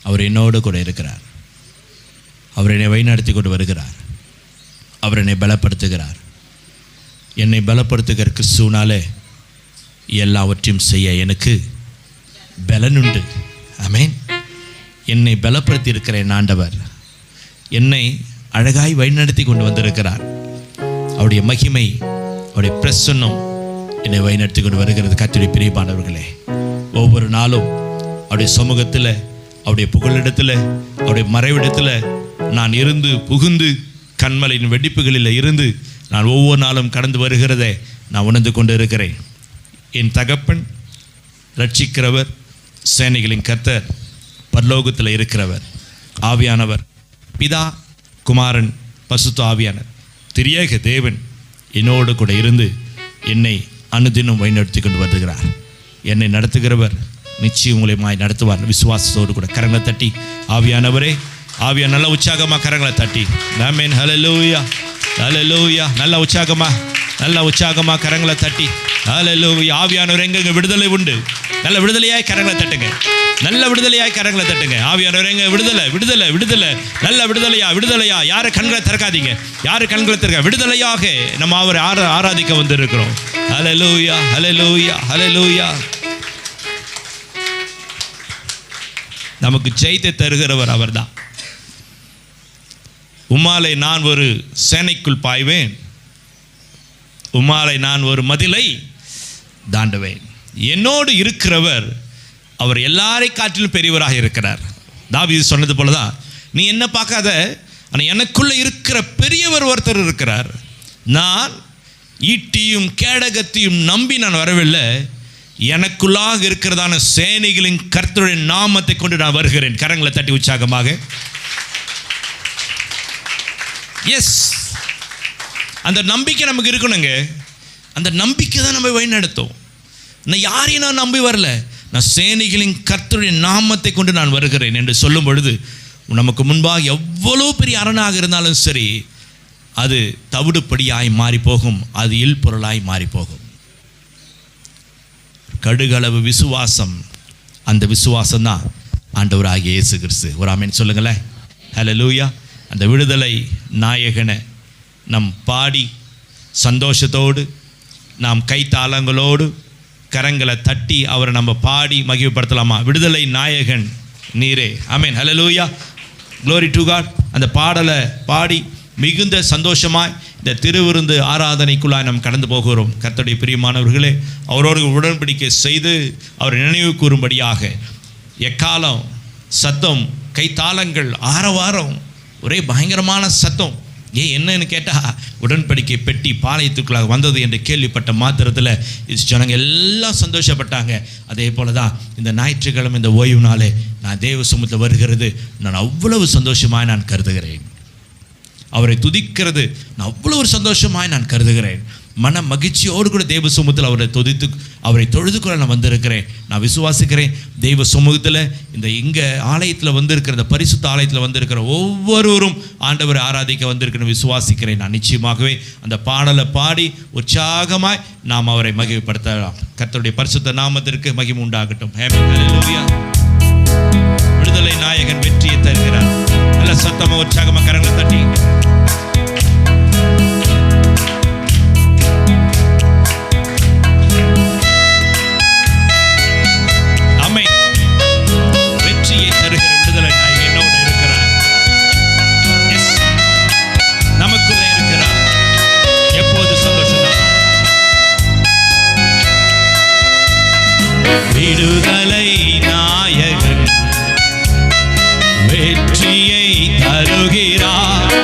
அவர் என்னோடு கூட இருக்கிறார். அவர் என்னை வழிநடத்தி கொண்டு வருகிறார். அவர் என்னை பலப்படுத்துகிறார். என்னை பலப்படுத்துகிற கிறிஸ்துவினாலே எல்லாவற்றையும் செய்ய எனக்கு பலனுண்டு. ஆமென். என்னை பலப்படுத்தி இருக்கிற என் ஆண்டவர் என்னை அழகாய் வழிநடத்தி கொண்டு வந்திருக்கிறார். அவருடைய மகிமை, அவருடைய பிரசன்னம் என்னை வழிநடத்தி கொண்டு வருகிறது. கர்த்தருடைய பிரியமானவர்களே, ஒவ்வொரு நாளும் அவருடைய சமூகத்தில், அவருடைய புகழிடத்தில், அவருடைய மறைவிடத்தில் நான் இருந்து புகுந்து கண்மலையின் வெடிப்புகளில் இருந்து நான் ஒவ்வொரு நாளும் கடந்து வருகிறதை நான் உணர்ந்து கொண்டு இருக்கிறேன். என் தகப்பன் ரட்சிக்கிறவர், சேனைகளின் கர்த்தர், பரலோகத்தில் இருக்கிறவர், ஆவியானவர், பிதா, குமாரன், பரிசுத்த ஆவியானவர், திரியேக தேவன் என்னோடு கூட இருந்து என்னை அனுதினம் வழிநடத்தி கொண்டு வருகிறார். என்னை நடத்துகிறவர் நிச்சயம் உங்களையுமாய் நடத்துவார். விசுவாசத்தோடு கூட கரங்களை தட்டி ஆவியானவரே, ஆவியா நல்ல உற்சாகமாக கரங்களை தட்டி ஆமென். ஹல்லேலூயா, ஹல்லேலூயா. நல்ல உற்சாகமாக கரங்களை தட்டி ஹல்லேலூயா. ஆவியானவர் எங்க விடுதலை உண்டு, நல்ல விடுதலையாய் கரங்களை தட்டுங்க. நல்ல விடுதலையாய் கரங்களை தட்டுங்க. ஆவியானவர் எங்க விடுதலை, விடுதலை, விடுதலை, நல்ல விடுதலையா. யாரு கண்களை திறக்காதீங்க, யாரு கண்களை திறக்க, விடுதலையாக நம்ம அவரை ஆராதிக்க வந்திருக்கிறோம். ஹல்லேலூயா, ஹல்லேலூயா, ஹல்லேலூயா. நமக்கு ஜெயத்தை தருகிறவர் அவர்தான். உம்மாலை நான் ஒரு சேனைக்குள் பாய்வேன், உம்மாலை நான் ஒரு மதிலை தாண்டுவேன். என்னோடு இருக்கிறவர் அவர் எல்லாரை காட்டிலும் பெரியவராக இருக்கிறார். தாவீது சொன்னது போலதான், நீ என்ன பார்க்காத, ஆனால் எனக்குள்ள இருக்கிற பெரியவர் ஒருத்தர் இருக்கிறார். நான் ஈட்டியும் கேடகத்தையும் நம்பி நான் வரவில்லை, எனக்குள்ளாக இருக்கிறதான சேனைகளின் கர்த்தருடைய நாமத்தை கொண்டு நான் வருகிறேன். கரங்களை தட்டி உற்சாகமாக. எஸ், அந்த நம்பிக்கை நமக்கு இருக்கணுங்க. அந்த நம்பிக்கை தான் நம்ம வழி நடத்தும். நான் யாரையும் நான் நம்பி வரல, நான் சேனைகளின் கர்த்தருடைய நாமத்தை கொண்டு நான் வருகிறேன் என்று சொல்லும் பொழுது நமக்கு முன்பாக எவ்வளோ பெரிய அரணாக இருந்தாலும் சரி, அது தவிடுபடியாய் மாறி போகும், அது இல்பொருளாய் மாறி போகும். கடுகளவு விசுவாசம், அந்த விசுவாசம் தான் ஆண்டவராகிய இயேசு கிறிஸ்து. ஒரு ஆமென் சொல்லுங்களேன். ஹல்லேலூயா. அந்த விடுதலை நாயகனை நம் பாடி சந்தோஷத்தோடு, நாம் கைத்தாளங்களோடு கரங்களை தட்டி அவரை நம்ம பாடி மகிமைப்படுத்தலாமா? விடுதலை நாயகன் நீரே. ஆமென். ஹல்லேலூயா, க்ளோரி டு காட். அந்த பாடலை பாடி மிகுந்த சந்தோஷமாய் இந்த திருவிருந்து ஆராதனைக்குள்ளாய் நாம் கடந்து போகிறோம். கர்த்தருடைய பிரியமானவர்களே, அவரோடு உடன்படிக்கை செய்து அவர் நினைவு கூறும்படியாக எக்காலம் சத்தம், கைத்தாளங்கள், ஆரவாரம், ஒரே பயங்கரமான சத்தம். என்னன்னு கேட்டால் உடன்படிக்கை பெட்டி பாளையத்துக்குள்ளாக வந்தது என்று கேள்விப்பட்ட மாத்திரத்தில் ஜனங்க எல்லாம் சந்தோஷப்பட்டாங்க. அதே போல தான் இந்த ஞாயிற்றுக்கிழமை இந்த ஓய்வு நாளே நான் தேவ சமூகத்தில் வருகிறது நான் அவ்வளவு சந்தோஷமாய் நான் கருதுகிறேன். அவரை துதிக்கிறது நான் அவ்வளோ ஒரு சந்தோஷமாய் நான் கருதுகிறேன். மன மகிழ்ச்சியோடு கூட தெய்வ சமூகத்தில் அவரை தொழுது கூட நான் வந்திருக்கிறேன். நான் விசுவாசிக்கிறேன், தெய்வ சமூகத்தில் இங்கே ஆலயத்தில் வந்திருக்கிற, இந்த பரிசுத்த ஆலயத்தில் வந்திருக்கிற ஒவ்வொருவரும் ஆண்டவரை ஆராதிக்க வந்திருக்கிறேன் விசுவாசிக்கிறேன். நான் நிச்சயமாகவே அந்த பாடலை பாடி உற்சாகமாய் நாம் அவரை மகிமைப்படுத்தலாம். கர்த்தருடைய பரிசுத்த நாமத்திற்கு மகிமை உண்டாகட்டும். ஹல்லேலூயா. விடுதலை நாயகன் வெற்றியை தருகிறார். நல்ல சத்தமாக உற்சாகமாக கரங்களை தட்டி விடுதலை நாயகன் வெற்றியை தருகிறார்.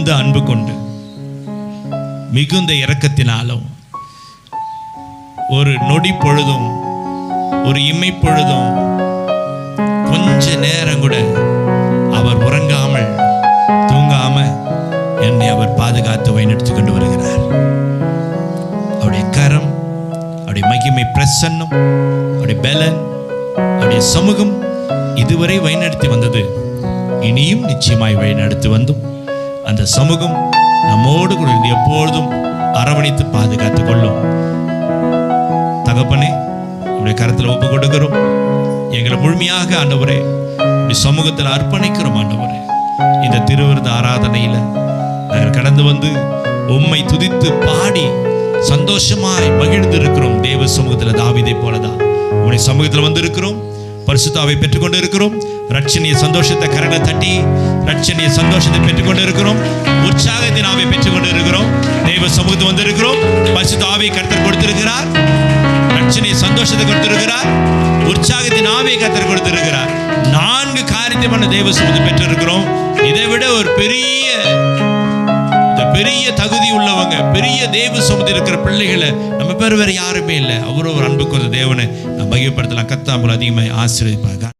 மிகுந்த அன்பு கொண்டு மிகுந்த இரக்கத்தினாலும் ஒரு நொடி பொழுதும் ஒரு இமை பொழுதும் கொஞ்ச நேரம் கூட அவர் உறங்காமல் தூங்காம என்னை அவர் பாதுகாத்து வழிநடத்தி கொண்டு வருகிறார். அவருடைய கரம், அவருடைய மகிமை பிரசன்னம், அவருடைய பலன், அவருடைய சமூகம் இதுவரை வழிநடத்தி வந்தது. இனியும் நிச்சயமாய் வழிநடத்தி வந்தும் அந்த சமூகம் நம்மோடு கூட எப்பொழுதும் அரவணைத்து பாதுகாத்துக் கொள்ளும். தகப்பனே, உடைய கரத்தில் ஒப்பு கொடுக்கிறோம். எங்களை முழுமையாக ஆண்டவரே சமூகத்தில் அர்ப்பணிக்கிறோம். ஆண்டவரே, இந்த திருவிருந்த ஆராதனையில் நாங்கள் கடந்து வந்து உம்மை துதித்து பாடி சந்தோஷமாய் மகிழ்ந்து இருக்கிறோம். தேவ சமூகத்தில் தாவீதை போலதான் உடைய சமூகத்தில் வந்து இருக்கிறோம். பரிசுத்தாவை பெற்றுக்கொண்டு இருக்கிறோம். ரட்சணிய சந்தோஷத்தை கரங்களை தட்டி ரட்சணிய சந்தோஷத்தை பெற்றுக்கொண்டு இருக்கிறோம். உற்சாகத்தின் ஆவை பெற்றுக்கொண்டு இருக்கிறோம். தேவ சமூகத்தை வந்து இருக்கிறோம். பரிசுத்தாவை கர்த்தர் கொடுத்திருக்கிறார். ரட்சணிய சந்தோஷத்தை கொடுத்திருக்கிறார். உற்சாகத்தின் ஆவியை கர்த்தர் கொடுத்திருக்கிறார். 4 காரியத்தை தேவ சமூகத்தை பெற்றிருக்கிறோம். இதை விட ஒரு பெரிய தகுதி உள்ளவங்க, பெரிய தேவ சமூகத்தில் இருக்கிற பிள்ளைகளை நம்ம பேர் வேற யாருமே இல்லை. அவரோ ஒரு அன்பு கொண்ட தேவனை நம்ம மகிமைப்படுத்தலாம். கர்த்தர் அதிகமாக ஆசீர்வதிப்பார்.